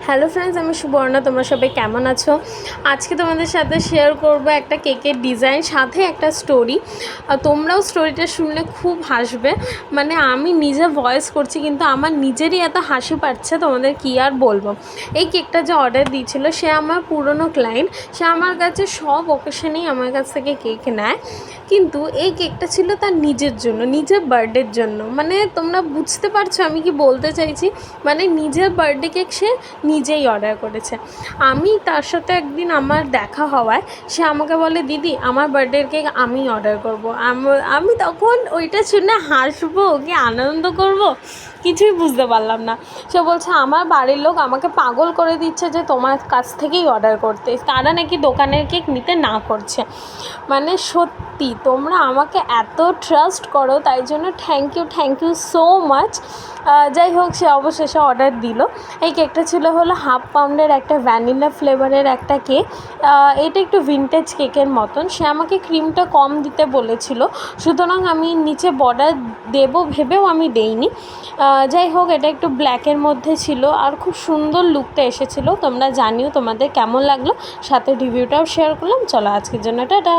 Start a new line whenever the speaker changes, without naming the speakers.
Hello friends, আমি সুবর্ণা। তোমরা সবাই কেমন আছো? আজকে তোমাদের সাথে শেয়ার করব একটা কেকের ডিজাইন, সাথে একটা স্টোরি। তোমরাও স্টোরিটা শুনলে খুব হাসবে। মানে আমি নিজে ভয়েস করছি, কিন্তু আমার নিজেরই এত হাসি পাচ্ছে, তোমাদের কী আর বলবো। এই কেকটা যে অর্ডার দিয়েছিল, সে আমার পুরনো ক্লায়েন্ট। সে আমার কাছে সব অকেশনেই আমার কাছ থেকে কেক নেয়, কিন্তু এই কেকটা ছিল তার নিজের জন্য, নিজের বার্থডের জন্য। মানে তোমরা বুঝতে পারছো আমি কি বলতে চাইছি? মানে নিজের বার্থডে কেক সে নিজেই অর্ডার করেছে। আমি তার সাথে একদিন আমার দেখা হওয়ায় সে আমাকে বলে, দিদি আমার বার্থডের কেক আমি অর্ডার করব। আমি তখন ওইটা শুনে হাসবো কি আনন্দ করব কিছুই বুঝতে পারলাম না। সে বলছে আমার বাড়ির লোক আমাকে পাগল করে দিচ্ছে যে তোমার কাছ থেকেই অর্ডার করতে, তারা নাকি দোকানের কেক নিতে না করছে। মানে সত্যি তোমরা আমাকে এত ট্রাস্ট করো, তাই জন্য থ্যাংক ইউ সো মাচ। যাই হোক, সে অবশেষে অর্ডার দিল। এই কেকটা ছিল হলো 1/2 পাউন্ডের একটা ভ্যানিলা ফ্লেভারের একটা কেক। এটা একটু ভিনটেজ কেকের মতন। সে আমাকে ক্রিমটা কম দিতে বলেছিল, সুতরাং আমি নিচে বর্ডার দেবো ভেবেও আমি দেইনি। যাই হোক, এটা একটু ব্ল্যাকের মধ্যে ছিল আর খুব সুন্দর লুকটা এসেছিলো। তোমরা জানিও তোমাদের কেমন লাগলো, সাথে রিভিউটাও শেয়ার করলাম। চলো আজকের জন্য টাটা।